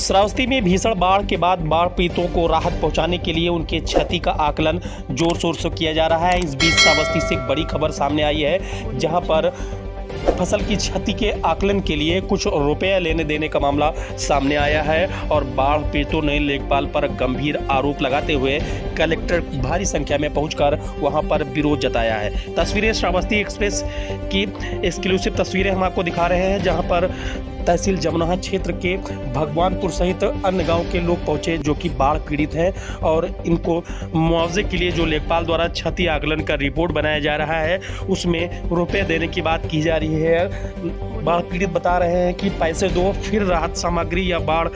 श्रावस्ती में भीषण बाढ़ के बाद बाढ़ पीड़ितों को राहत पहुंचाने के लिए उनके क्षति का आकलन जोर शोर से किया जा रहा है। इस बीच श्रावस्ती से एक बड़ी खबर सामने आई है, जहां पर फसल की क्षति के आकलन के लिए कुछ रुपए लेने देने का मामला सामने आया है और बाढ़ पीड़ितों ने लेखपाल पर गंभीर आरोप लगाते हुए कलेक्टर भारी संख्या में पहुंचकर वहां पर विरोध जताया है। तस्वीरें श्रावस्ती एक्सप्रेस की एक्सक्लूसिव तस्वीरें हम आपको दिखा रहे हैं, जहां पर तहसील जमुना क्षेत्र के भगवानपुर सहित अन्य गांव के लोग पहुंचे जो कि बाढ़ पीड़ित हैं और इनको मुआवजे के लिए जो लेखपाल द्वारा क्षति आकलन का रिपोर्ट बनाया जा रहा है उसमें रुपए देने की बात की जा रही है। बाढ़ पीड़ित बता रहे हैं कि पैसे दो, फिर राहत सामग्री या बाढ़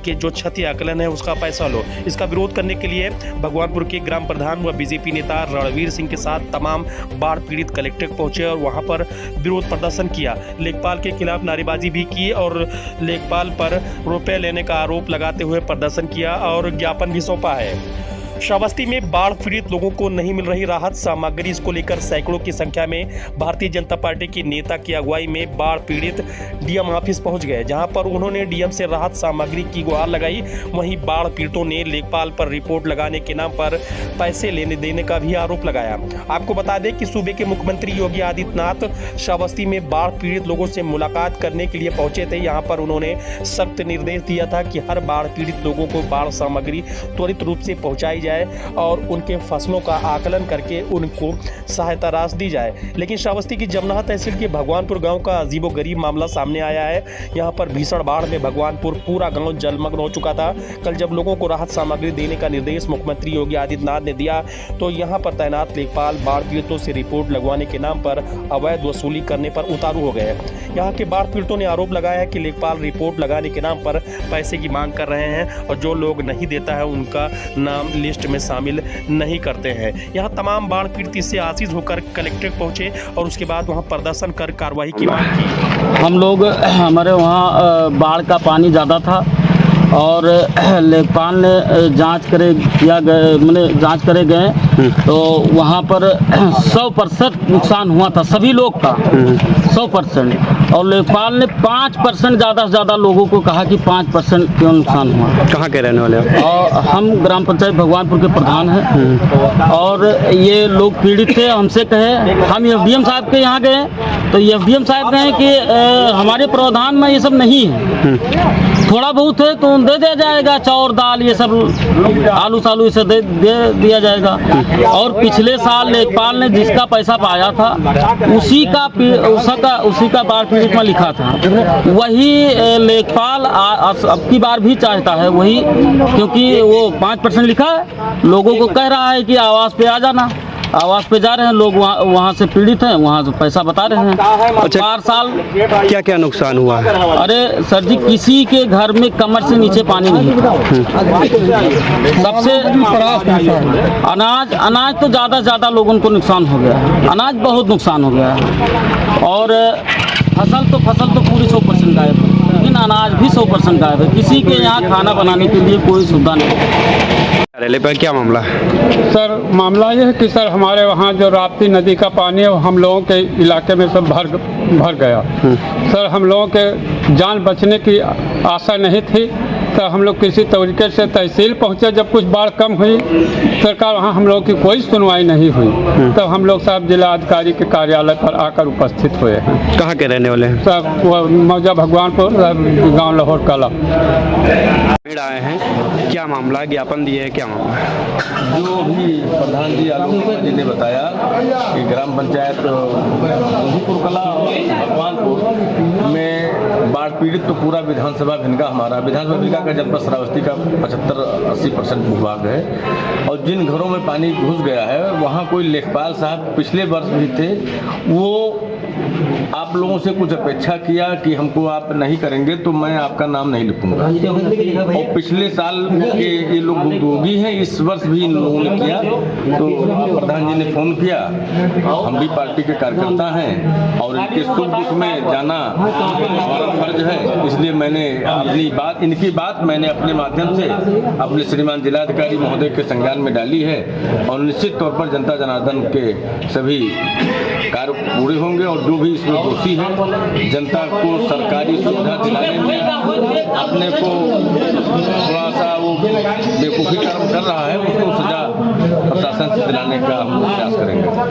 के जो क्षति आकलन है उसका पैसा लो। इसका विरोध करने के लिए भगवानपुर के ग्राम प्रधान व बीजेपी नेता रणवीर सिंह के साथ तमाम बाढ़ पीड़ित कलेक्टर पहुंचे और वहां पर विरोध प्रदर्शन किया। लेखपाल के खिलाफ नारेबाजी भी की और लेखपाल पर रुपए लेने का आरोप लगाते हुए प्रदर्शन किया और ज्ञापन भी सौंपा है। श्रावस्ती में बाढ़ पीड़ित लोगों को नहीं मिल रही राहत सामग्री, इसको लेकर सैकड़ों की संख्या में भारतीय जनता पार्टी के नेता की अगुवाई में बाढ़ पीड़ित डीएम ऑफिस पहुंच गए, जहां पर उन्होंने डीएम से राहत सामग्री की गुहार लगाई। वहीं बाढ़ पीड़ितों ने लेखपाल पर रिपोर्ट लगाने के नाम पर पैसे लेने देने का भी आरोप लगाया। आपको बता दें कि सूबे के मुख्यमंत्री योगी आदित्यनाथ श्रावस्ती में बाढ़ पीड़ित लोगों से मुलाकात करने के लिए पहुंचे थे। यहाँ पर उन्होंने सख्त निर्देश दिया था कि हर बाढ़ पीड़ित लोगों को बाढ़ सामग्री त्वरित रूप से पहुंचाई जाए और उनके फसलों का आकलन करके उनको सहायता राशि दी जाए। लेकिन श्रावस्ती की जमुना तहसील के भगवानपुर गांव का अजीबोगरीब मामला सामने आया है। यहां पर भीषण बाढ़ में भगवानपुर पूरा गांव जलमग्न हो चुका था। कल जब लोगों को राहत सामग्री देने का निर्देश मुख्यमंत्री योगी आदित्यनाथ ने दिया तो यहां पर तैनात लेखपाल बाढ़ पीड़ितों से रिपोर्ट लगवाने के नाम पर अवैध वसूली करने पर उतारू हो गए। यहाँ के बाढ़ पीड़ितों ने आरोप लगाया है कि लेखपाल रिपोर्ट लगाने के नाम पर पैसे की मांग कर रहे हैं और जो लोग नहीं देता है उनका नाम लिस्ट में शामिल नहीं करते हैं। यहाँ तमाम बाढ़ पीड़ित इससे आशीष होकर कलेक्टर पहुंचे और उसके बाद वहाँ प्रदर्शन कर कार्रवाई की मांग की। हम लोग हमारे वहाँ बाढ़ का पानी ज़्यादा था और लेखपाल ने जांच करे गए तो वहाँ पर 100% नुकसान हुआ था, सभी लोग का 100%। और लेखपाल ने 5% ज़्यादा से ज़्यादा लोगों को कहा कि 5% क्यों नुकसान हुआ। कहाँ के रहने वाले हैं? और हम ग्राम पंचायत भगवानपुर के प्रधान हैं और ये लोग पीड़ित थे। हमसे कहे, हम एफडीएम साहब के यहाँ गए तो एफडीएम साहब कहे कि हमारे प्रावधान में ये सब नहीं है, थोड़ा बहुत है तो दे दिया जाएगा, चाउर दाल ये सब आलू सालू इसे दे दिया जाएगा। और पिछले साल लेखपाल ने जिसका पैसा पाया था उसी का बाढ़ पीड़ित में लिखा था, वही लेखपाल अब की बार भी चाहता है वही, क्योंकि वो 5% लिखा है। लोगों को कह रहा है कि आवास पे आ जाना, आवास पे जा रहे हैं लोग, वहाँ से पीड़ित हैं, वहाँ से पैसा बता रहे हैं। अच्छा, 4 साल क्या क्या नुकसान हुआ है? अरे सर जी, किसी के घर में कमर से नीचे पानी नहीं था। सबसे अनाज तो ज़्यादा से ज़्यादा लोगों को नुकसान हो गया, अनाज बहुत नुकसान हो गया है। और फसल तो पूरी 100% गायब है, लेकिन अनाज भी 100% गायब है। किसी के यहाँ खाना बनाने के लिए कोई सुविधा नहीं। रेले पर क्या मामला है? सर मामला ये है कि सर हमारे वहाँ जो राप्ती नदी का पानी है वो हम लोगों के इलाके में सब भर गया। सर हम लोगों के जान बचने की आशा नहीं थी, तो हम लोग किसी तरीके से तहसील पहुँचे। जब कुछ बाढ़ कम हुई सरकार, वहाँ हम लोगों की कोई सुनवाई नहीं हुई, तो हम लोग साहब जिला अधिकारी के कार्यालय पर आकर उपस्थित हुए हैं। कहाँ के रहने वाले हैं? सर वो मौजा भगवानपुर गाँव लाहौर कला आए हैं, क्या मामला? ज्ञापन दिए है, क्या मामला? जो भी प्रधान जी आलोक जी ने बताया कि ग्राम पंचायत कला भगवानपुर में बाढ़ पीड़ित तो पूरा विधानसभा भिनगा, हमारा विधानसभा भिनगा का जनपद श्रावस्ती का 75-80% भूभाग है। और जिन घरों में पानी घुस गया है वहाँ कोई लेखपाल साहब पिछले वर्ष भी थे, वो आप लोगों से कुछ अपेक्षा किया कि हमको आप नहीं करेंगे तो मैं आपका नाम नहीं लिखूंगा। और पिछले साल के ये लोग भुगतोगी हैं, इस वर्ष भी इन लोगों ने किया। तो प्रधान जी ने फोन किया, हम भी पार्टी के कार्यकर्ता हैं और इनके सुख दुख में जाना हमारा फर्ज है, इसलिए मैंने इनकी बात मैंने अपने माध्यम से अपने श्रीमान जिलाधिकारी महोदय के संज्ञान में डाली है और निश्चित तौर पर जनता जनार्दन के सभी कार्य पूरे होंगे और जो भी इसमें दोषी है जनता को सरकारी सुविधा दिलाने में अपने को बेवकूफ़ी कर्म कर रहा है उसको सजा प्रशासन से दिलाने का हम प्रयास करेंगे।